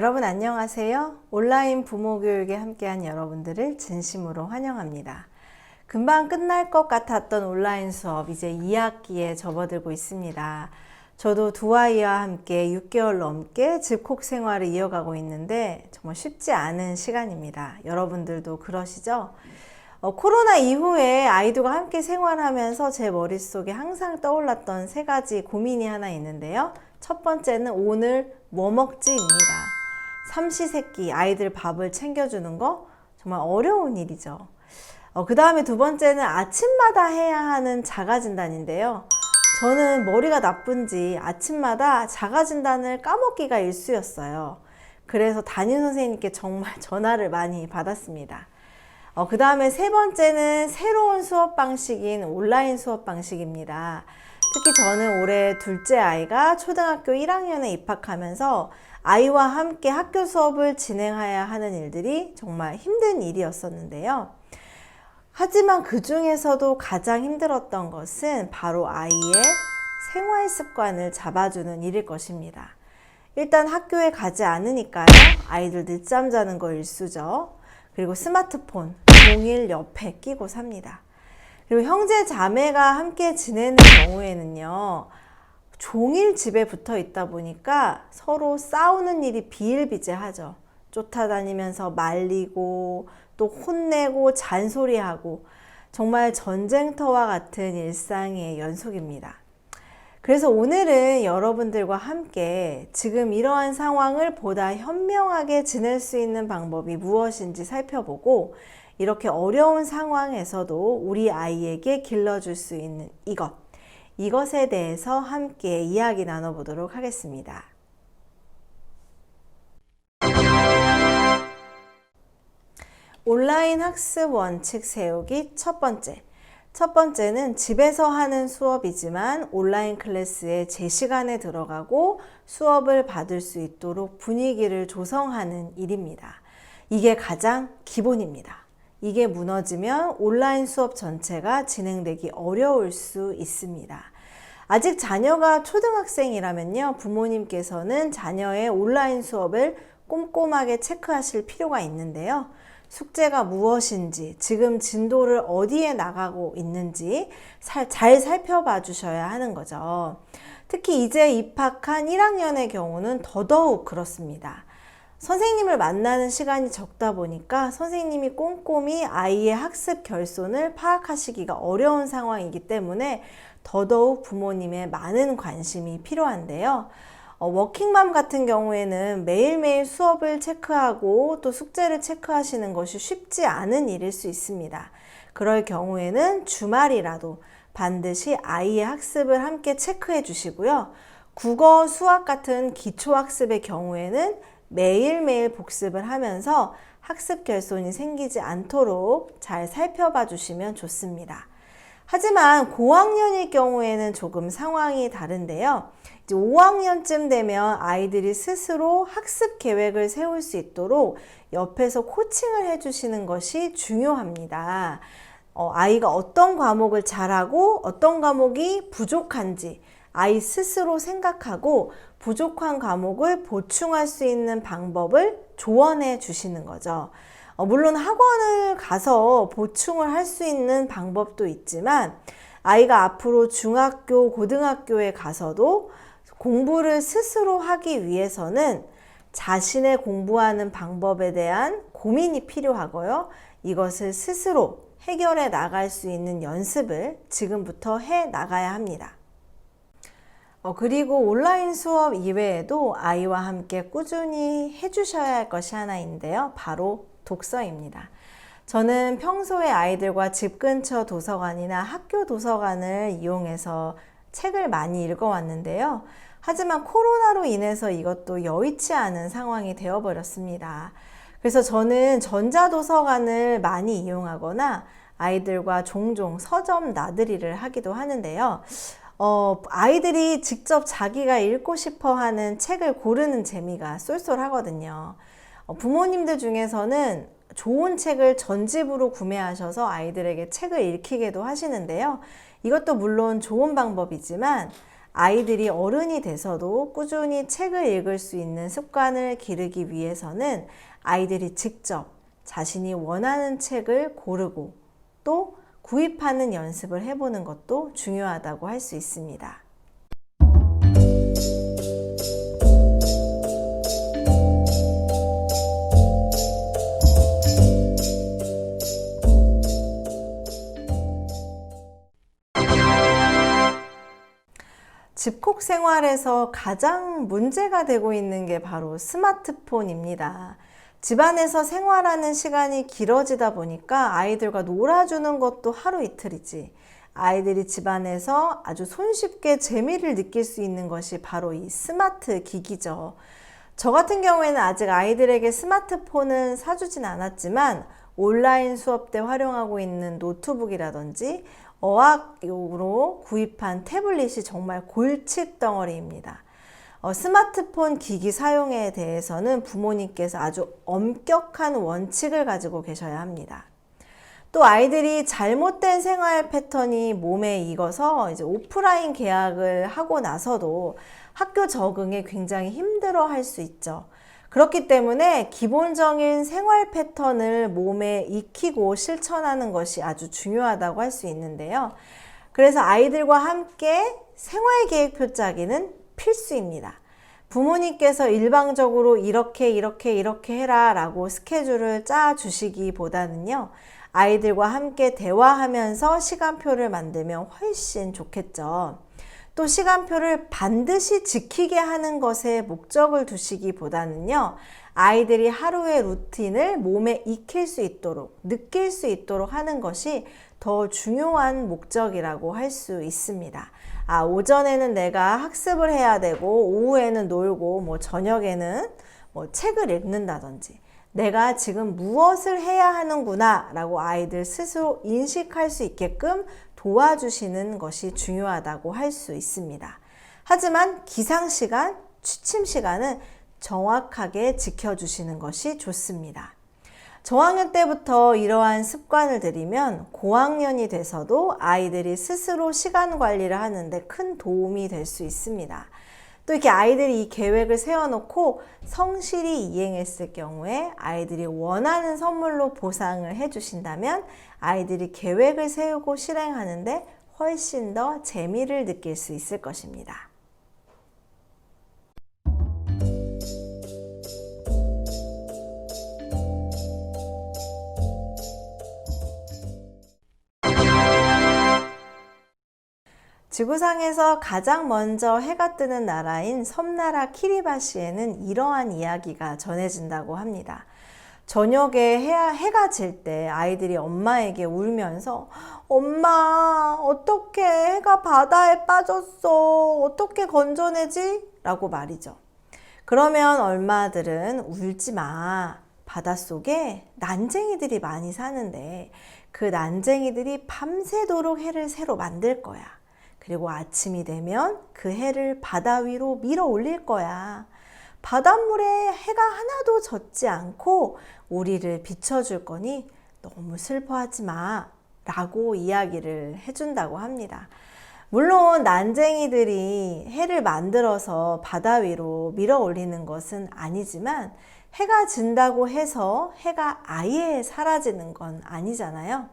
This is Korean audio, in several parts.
여러분 안녕하세요. 온라인 부모 교육에 함께한 여러분들을 진심으로 환영합니다. 금방 끝날 것 같았던 온라인 수업 이제 2학기에 접어들고 있습니다. 저도 두 아이와 함께 6개월 넘게 집콕 생활을 이어가고 있는데 정말 쉽지 않은 시간입니다. 여러분들도 그러시죠? 코로나 이후에 아이들과 함께 생활하면서 제 머릿속에 항상 떠올랐던 세 가지 고민이 하나 있는데요. 첫 번째는 오늘 뭐 먹지입니다. 삼시세끼 아이들 밥을 챙겨주는 거 정말 어려운 일이죠. 그 다음에 두 번째는 아침마다 해야 하는 자가진단인데요. 저는 머리가 나쁜지 아침마다 자가진단을 까먹기가 일쑤였어요. 그래서 담임 선생님께 정말 전화를 많이 받았습니다. 그 다음에 세 번째는 새로운 수업 방식인 온라인 수업 방식입니다. 특히 저는 올해 둘째 아이가 초등학교 1학년에 입학하면서 아이와 함께 학교 수업을 진행해야 하는 일들이 정말 힘든 일이었었는데요. 하지만 그 중에서도 가장 힘들었던 것은 바로 아이의 생활 습관을 잡아주는 일일 것입니다. 일단 학교에 가지 않으니까요. 아이들 늦잠 자는 거 일쑤죠. 그리고 스마트폰 종일 옆에 끼고 삽니다. 그리고 형제 자매가 함께 지내는 경우에는요. 종일 집에 붙어 있다 보니까 서로 싸우는 일이 비일비재하죠. 쫓아다니면서 말리고 또 혼내고 잔소리하고 정말 전쟁터와 같은 일상의 연속입니다. 그래서 오늘은 여러분들과 함께 지금 이러한 상황을 보다 현명하게 지낼 수 있는 방법이 무엇인지 살펴보고 이렇게 어려운 상황에서도 우리 아이에게 길러줄 수 있는 이것에 대해서 함께 이야기 나눠보도록 하겠습니다. 온라인 학습 원칙 세우기 첫 번째는 집에서 하는 수업이지만 온라인 클래스에 제 시간에 들어가고 수업을 받을 수 있도록 분위기를 조성하는 일입니다. 이게 가장 기본입니다. 이게 무너지면 온라인 수업 전체가 진행되기 어려울 수 있습니다. 아직 자녀가 초등학생이라면요, 부모님께서는 자녀의 온라인 수업을 꼼꼼하게 체크하실 필요가 있는데요. 숙제가 무엇인지, 지금 진도를 어디에 나가고 있는지 잘 살펴봐 주셔야 하는 거죠. 특히 이제 입학한 1학년의 경우는 더더욱 그렇습니다. 선생님을 만나는 시간이 적다 보니까 선생님이 꼼꼼히 아이의 학습 결손을 파악하시기가 어려운 상황이기 때문에 더더욱 부모님의 많은 관심이 필요한데요. 워킹맘 같은 경우에는 매일매일 수업을 체크하고 또 숙제를 체크하시는 것이 쉽지 않은 일일 수 있습니다. 그럴 경우에는 주말이라도 반드시 아이의 학습을 함께 체크해 주시고요. 국어, 수학 같은 기초학습의 경우에는 매일매일 복습을 하면서 학습 결손이 생기지 않도록 잘 살펴봐 주시면 좋습니다. 하지만 고학년일 경우에는 조금 상황이 다른데요. 이제 5학년쯤 되면 아이들이 스스로 학습 계획을 세울 수 있도록 옆에서 코칭을 해주시는 것이 중요합니다. 아이가 어떤 과목을 잘하고 어떤 과목이 부족한지 아이 스스로 생각하고 부족한 과목을 보충할 수 있는 방법을 조언해 주시는 거죠. 물론 학원을 가서 보충을 할 수 있는 방법도 있지만 아이가 앞으로 중학교, 고등학교에 가서도 공부를 스스로 하기 위해서는 자신의 공부하는 방법에 대한 고민이 필요하고요. 이것을 스스로 해결해 나갈 수 있는 연습을 지금부터 해 나가야 합니다. 그리고 온라인 수업 이외에도 아이와 함께 꾸준히 해주셔야 할 것이 하나 있는데요. 바로 독서입니다. 저는 평소에 아이들과 집 근처 도서관이나 학교 도서관을 이용해서 책을 많이 읽어왔는데요. 하지만 코로나로 인해서 이것도 여의치 않은 상황이 되어버렸습니다. 그래서 저는 전자도서관을 많이 이용하거나 아이들과 종종 서점 나들이를 하기도 하는데요. 아이들이 직접 자기가 읽고 싶어 하는 책을 고르는 재미가 쏠쏠하거든요. 부모님들 중에서는 좋은 책을 전집으로 구매하셔서 아이들에게 책을 읽히게도 하시는데요. 이것도 물론 좋은 방법이지만 아이들이 어른이 돼서도 꾸준히 책을 읽을 수 있는 습관을 기르기 위해서는 아이들이 직접 자신이 원하는 책을 고르고 또 구입하는 연습을 해보는 것도 중요하다고 할 수 있습니다. 집콕 생활에서 가장 문제가 되고 있는 게 바로 스마트폰입니다. 집안에서 생활하는 시간이 길어지다 보니까 아이들과 놀아주는 것도 하루 이틀이지. 아이들이 집안에서 아주 손쉽게 재미를 느낄 수 있는 것이 바로 이 스마트 기기죠. 저 같은 경우에는 아직 아이들에게 스마트폰은 사주진 않았지만 온라인 수업 때 활용하고 있는 노트북이라든지 어학용으로 구입한 태블릿이 정말 골칫덩어리입니다. 스마트폰 기기 사용에 대해서는 부모님께서 아주 엄격한 원칙을 가지고 계셔야 합니다. 또 아이들이 잘못된 생활 패턴이 몸에 익어서 이제 오프라인 개학을 하고 나서도 학교 적응에 굉장히 힘들어 할 수 있죠. 그렇기 때문에 기본적인 생활 패턴을 몸에 익히고 실천하는 것이 아주 중요하다고 할 수 있는데요. 그래서 아이들과 함께 생활계획표 짜기는 필수입니다. 부모님께서 일방적으로 이렇게 해라 라고 스케줄을 짜 주시기보다는요. 아이들과 함께 대화하면서 시간표를 만들면 훨씬 좋겠죠. 또 시간표를 반드시 지키게 하는 것에 목적을 두시기보다는요. 아이들이 하루의 루틴을 몸에 익힐 수 있도록, 느낄 수 있도록 하는 것이 더 중요한 목적이라고 할 수 있습니다. 오전에는 내가 학습을 해야 되고 오후에는 놀고 저녁에는 책을 읽는다든지 내가 지금 무엇을 해야 하는구나 라고 아이들 스스로 인식할 수 있게끔 도와주시는 것이 중요하다고 할 수 있습니다. 하지만 기상시간, 취침시간은 정확하게 지켜주시는 것이 좋습니다. 저학년 때부터 이러한 습관을 들이면 고학년이 돼서도 아이들이 스스로 시간 관리를 하는데 큰 도움이 될 수 있습니다. 또 이렇게 아이들이 이 계획을 세워놓고 성실히 이행했을 경우에 아이들이 원하는 선물로 보상을 해주신다면 아이들이 계획을 세우고 실행하는데 훨씬 더 재미를 느낄 수 있을 것입니다. 지구상에서 가장 먼저 해가 뜨는 나라인 섬나라 키리바시에는 이러한 이야기가 전해진다고 합니다. 저녁에 해가 질 때 아이들이 엄마에게 울면서 엄마 어떻게 해가 바다에 빠졌어 어떻게 건져내지? 라고 말이죠. 그러면 엄마들은 울지 마. 바닷속에 난쟁이들이 많이 사는데 그 난쟁이들이 밤새도록 해를 새로 만들 거야. 그리고 아침이 되면 그 해를 바다 위로 밀어 올릴 거야. 바닷물에 해가 하나도 젖지 않고 우리를 비춰줄 거니 너무 슬퍼하지 마 라고 이야기를 해준다고 합니다. 물론 난쟁이들이 해를 만들어서 바다 위로 밀어 올리는 것은 아니지만 해가 진다고 해서 해가 아예 사라지는 건 아니잖아요.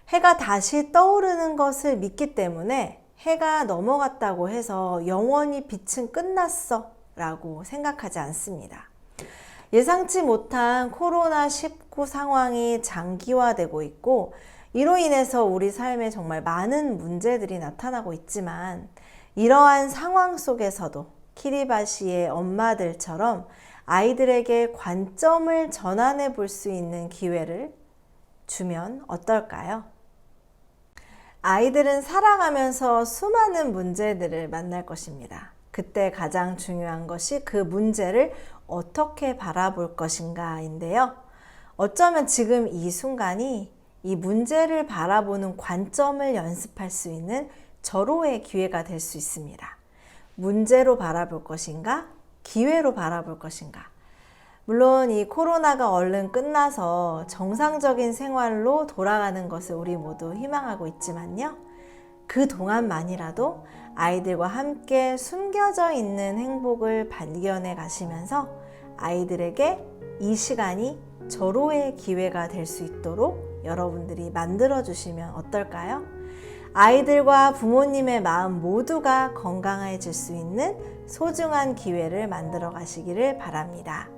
해가 다시 떠오르는 것을 믿기 때문에 해가 넘어갔다고 해서 영원히 빛은 끝났어 라고 생각하지 않습니다. 예상치 못한 코로나19 상황이 장기화되고 있고 이로 인해서 우리 삶에 정말 많은 문제들이 나타나고 있지만 이러한 상황 속에서도 키리바시의 엄마들처럼 아이들에게 관점을 전환해 볼 수 있는 기회를 주면 어떨까요? 아이들은 살아가면서 수많은 문제들을 만날 것입니다. 그때 가장 중요한 것이 그 문제를 어떻게 바라볼 것인가인데요. 어쩌면 지금 이 순간이 이 문제를 바라보는 관점을 연습할 수 있는 절호의 기회가 될 수 있습니다. 문제로 바라볼 것인가? 기회로 바라볼 것인가? 물론 이 코로나가 얼른 끝나서 정상적인 생활로 돌아가는 것을 우리 모두 희망하고 있지만요. 그 동안만이라도 아이들과 함께 숨겨져 있는 행복을 발견해 가시면서 아이들에게 이 시간이 절호의 기회가 될 수 있도록 여러분들이 만들어 주시면 어떨까요? 아이들과 부모님의 마음 모두가 건강해질 수 있는 소중한 기회를 만들어 가시기를 바랍니다.